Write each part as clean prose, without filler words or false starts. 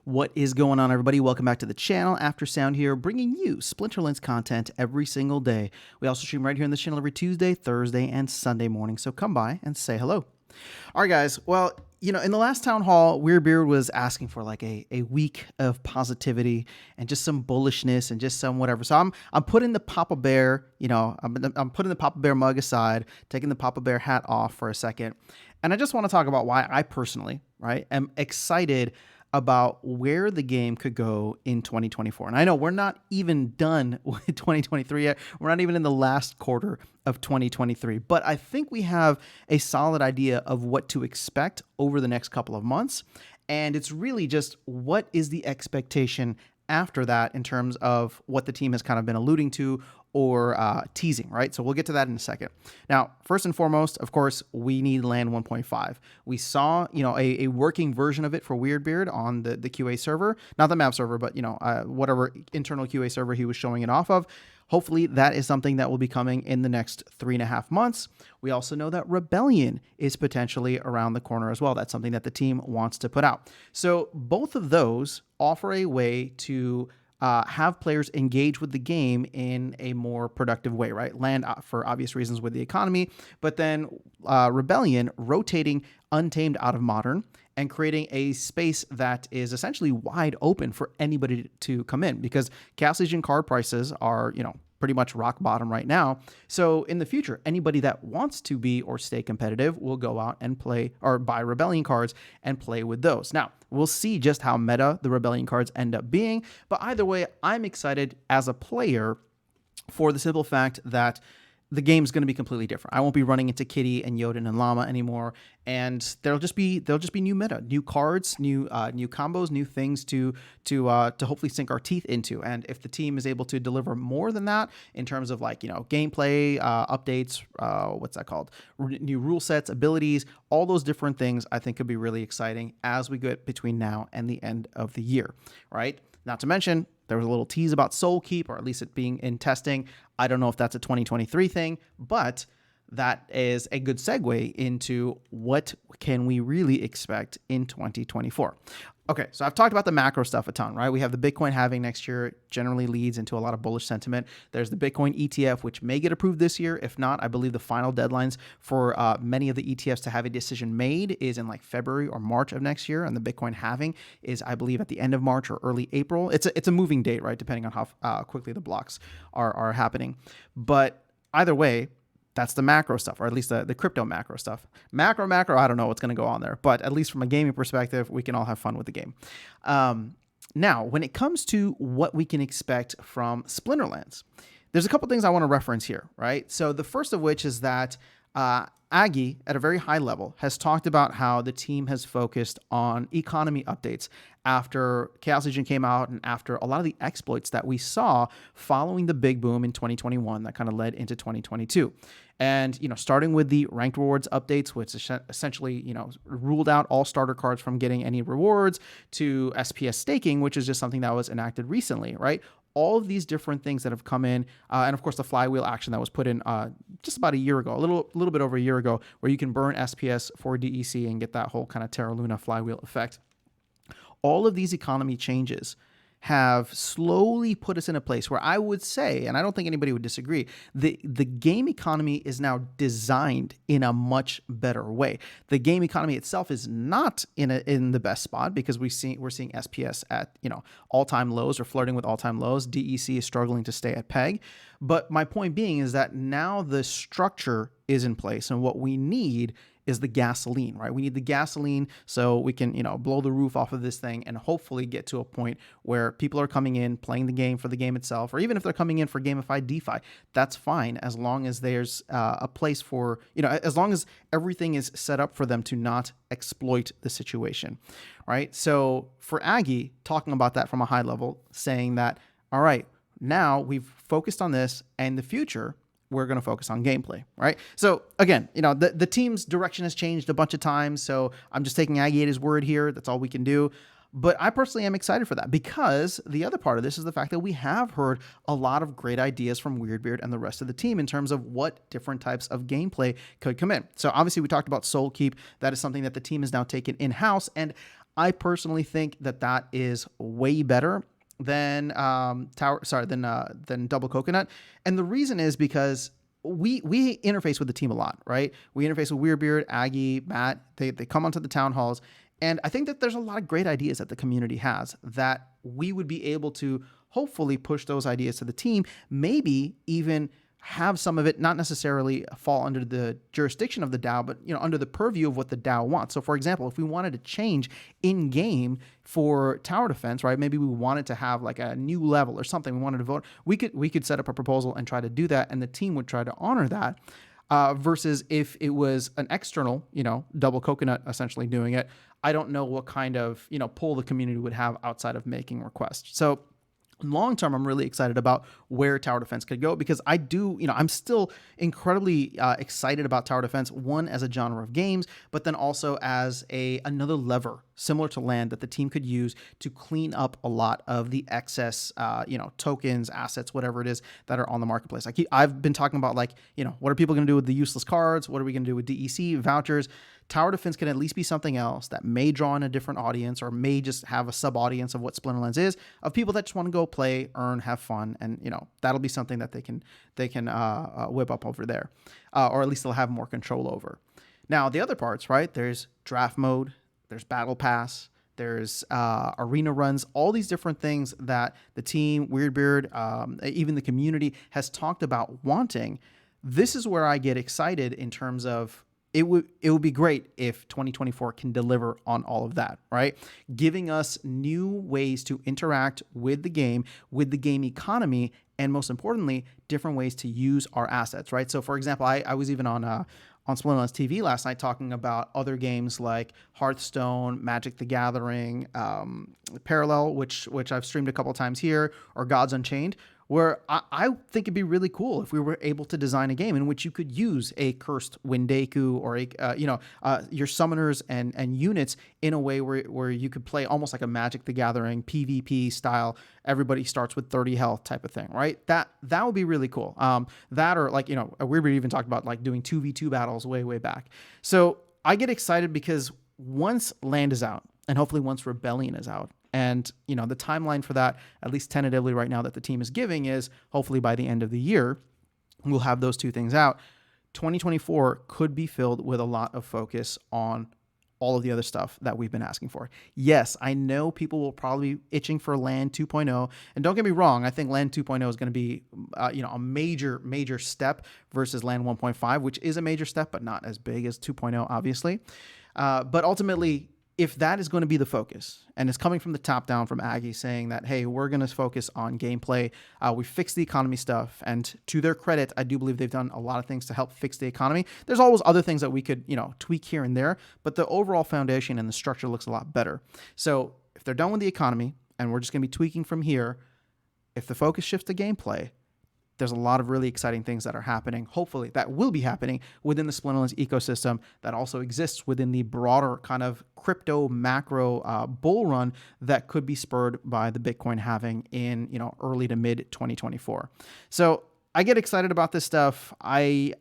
What is going on, everybody? Welcome back to the channel. After Sound here, bringing you Splinterlands content every single day. We also stream right here on the channel every Tuesday, Thursday, and Sunday morning, so come by and say hello. All right, guys. Well, in the last town hall, Weirdbeard was asking for like a week of positivity and just some bullishness and just some whatever. So I'm putting the Papa Bear, I'm putting the Papa Bear mug aside, taking the Papa Bear hat off for a second, and I just want to talk about why I personally, right, am excited about where the game could go in 2024. And I know we're not even done with 2023 yet. We're not even in the last quarter of 2023, but I think we have a solid idea of what to expect over the next couple of months. And it's really just what is the expectation after that in terms of what the team has kind of been alluding to or teasing, right? So we'll get to that in a second. Now, first and foremost, of course, we need Land 1.5. We saw, a working version of it for Weirdbeard on the QA server, not the map server, but, whatever internal QA server he was showing it off of. Hopefully that is something that will be coming in the next 3.5 months. We also know that Rebellion is potentially around the corner as well. That's something that the team wants to put out. So both of those offer a way to have players engage with the game in a more productive way, right? Land, for obvious reasons, with the economy, but then Rebellion rotating Untamed out of Modern and creating a space that is essentially wide open for anybody to come in, because Chaos Legion card prices are, pretty much rock bottom right now. So in the future, anybody that wants to be or stay competitive will go out and play or buy Rebellion cards and play with those. Now, we'll see just how meta the Rebellion cards end up being, but either way, I'm excited as a player for the simple fact that the game's going to be completely different. I won't be running into Kitty and Yoden and Llama anymore, and there'll just be new meta, new cards, new combos, new things to hopefully sink our teeth into. And if the team is able to deliver more than that in terms of gameplay updates, what's that called? New rule sets, abilities, all those different things, I think could be really exciting as we get between now and the end of the year, right? Not to mention, there was a little tease about Soul Keep, or at least it being in testing. I don't know if that's a 2023 thing, but that is a good segue into what can we really expect in 2024. Okay, so I've talked about the macro stuff a ton, right? We have the Bitcoin halving next year, generally leads into a lot of bullish sentiment. There's the Bitcoin ETF, which may get approved this year. If not, I believe the final deadlines for many of the ETFs to have a decision made is in February or March of next year. And the Bitcoin halving is, I believe, at the end of March or early April. It's a moving date, right? Depending on how quickly the blocks are happening. But either way, that's the macro stuff, or at least the crypto macro stuff. Macro, I don't know what's going to go on there, but at least from a gaming perspective, we can all have fun with the game. Now, when it comes to what we can expect from Splinterlands, there's a couple things I want to reference here, right? So the first of which is that Aggie, at a very high level, has talked about how the team has focused on economy updates after Chaos Legion came out and after a lot of the exploits that we saw following the big boom in 2021 that kind of led into 2022. And, starting with the ranked rewards updates, which essentially, ruled out all starter cards from getting any rewards, to SPS staking, which is just something that was enacted recently, right? All of these different things that have come in, and of course the flywheel action that was put in just about a year ago, a little bit over a year ago, where you can burn SPS for DEC and get that whole kind of Terra Luna flywheel effect. All of these economy changes have slowly put us in a place where I would say, and I don't think anybody would disagree, the game economy is now designed in a much better way. The game economy itself is not in the best spot, because we're seeing SPS at all-time lows or flirting with all-time lows. DEC is struggling to stay at peg. But my point being is that now the structure is in place, and what we need is the gasoline, right? We need the gasoline so we can, blow the roof off of this thing and hopefully get to a point where people are coming in, playing the game for the game itself, or even if they're coming in for gamified DeFi, that's fine, as long as there's a place for, as long as everything is set up for them to not exploit the situation, right? So for Aggie, talking about that from a high level, saying that, all right, now we've focused on this, and the future, we're going to focus on gameplay, right? So again, the team's direction has changed a bunch of times, so I'm just taking Aggie at his word here. That's all we can do. But I personally am excited for that, because the other part of this is the fact that we have heard a lot of great ideas from Weirdbeard and the rest of the team in terms of what different types of gameplay could come in. So obviously we talked about Soul Keep. That is something that the team has now taken in-house, and I personally think that that is way better than than Double Coconut, and the reason is because we interface with the team a lot, right? We interface with Weirdbeard, Aggie, Matt. They come onto the town halls, and I think that there's a lot of great ideas that the community has that we would be able to hopefully push those ideas to the team, maybe even have some of it not necessarily fall under the jurisdiction of the DAO, but under the purview of what the DAO wants. So, for example, if we wanted to change in game for tower defense, right? Maybe we wanted to have like a new level or something. We wanted to vote. We could set up a proposal and try to do that, and the team would try to honor that. Versus if it was an external, Double Coconut essentially doing it, I don't know what kind of pull the community would have outside of making requests. So long term, I'm really excited about where tower defense could go, because I'm still incredibly excited about tower defense, one as a genre of games, but then also as another lever similar to land that the team could use to clean up a lot of the excess, tokens, assets, whatever it is that are on the marketplace. I've been talking about what are people going to do with the useless cards? What are we going to do with DEC vouchers? Tower defense can at least be something else that may draw in a different audience, or may just have a sub audience of what Splinterlands is, of people that just want to go play, earn, have fun, and that'll be something that they can whip up over there, or at least they'll have more control over. Now the other parts, right? There's draft mode, there's battle pass, there's arena runs, all these different things that the team, Weirdbeard, even the community has talked about wanting. This is where I get excited in terms of it would be great if 2024 can deliver on all of that, right? Giving us new ways to interact with the game economy, and most importantly, different ways to use our assets, right? So for example, I was even on Splinterlands TV last night talking about other games like Hearthstone, Magic the Gathering, Parallel, which I've streamed a couple times here, or Gods Unchained, where I think it'd be really cool if we were able to design a game in which you could use a cursed Windeku or your summoners and units in a way where you could play almost like a Magic the Gathering PvP style. Everybody starts with 30 health type of thing, right? That would be really cool. That, or we even talked about like doing 2v2 battles way back. So I get excited because once Land is out, and hopefully once Rebellion is out, and the timeline for that, at least tentatively right now that the team is giving, is hopefully by the end of the year, we'll have those two things out. 2024 could be filled with a lot of focus on all of the other stuff that we've been asking for. Yes, I know people will probably be itching for Land 2.0, and don't get me wrong, I think Land 2.0 is going to be a major step versus Land 1.5, which is a major step, but not as big as 2.0, obviously. But ultimately, if that is going to be the focus, and it's coming from the top down from Aggie saying that, hey, we're going to focus on gameplay, we fixed the economy stuff, and to their credit, I do believe they've done a lot of things to help fix the economy. There's always other things that we could, tweak here and there, but the overall foundation and the structure looks a lot better. So if they're done with the economy, and we're just going to be tweaking from here, if the focus shifts to gameplay, there's a lot of really exciting things that are happening, hopefully, that will be happening within the Splinterlands ecosystem that also exists within the broader kind of crypto macro bull run that could be spurred by the Bitcoin halving in early to mid 2024. So I get excited about this stuff. Like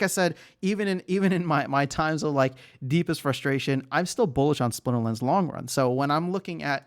I said, even in my times of like deepest frustration, I'm still bullish on Splinterlands long run. So when I'm looking at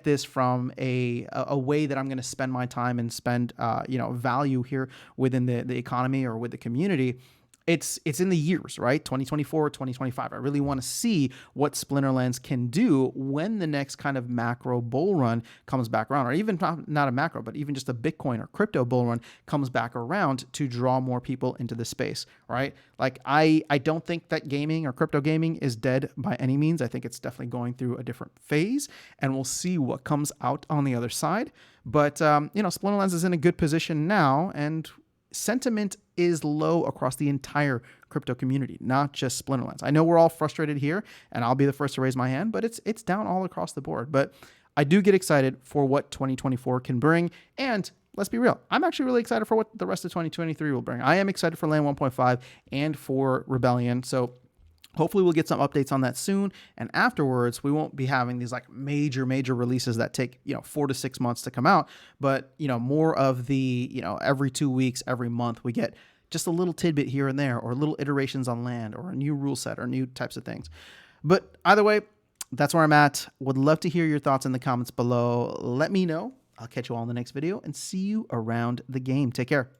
this from a way that I'm going to spend my time and spend value here within the economy or with the community, it's in the years, right? 2024, 2025. I really want to see what Splinterlands can do when the next kind of macro bull run comes back around, or even not a macro, but even just a Bitcoin or crypto bull run comes back around to draw more people into the space, right? Like I don't think that gaming or crypto gaming is dead by any means. I think it's definitely going through a different phase, and we'll see what comes out on the other side. But, Splinterlands is in a good position now, and sentiment is low across the entire crypto community, not just Splinterlands. I know we're all frustrated here, and I'll be the first to raise my hand, but it's down all across the board. But I do get excited for what 2024 can bring, and let's be real, I'm actually really excited for what the rest of 2023 will bring. I am excited for Land 1.5 and for Rebellion, so hopefully we'll get some updates on that soon, and afterwards we won't be having these like major releases that take 4 to 6 months to come out, but more of the every 2 weeks, every month we get just a little tidbit here and there, or little iterations on Land, or a new rule set, or new types of things. But either way, That's where I'm at. Would love to hear your thoughts in the comments below. Let me know. I'll catch you all in the next video and see you around the game. Take care.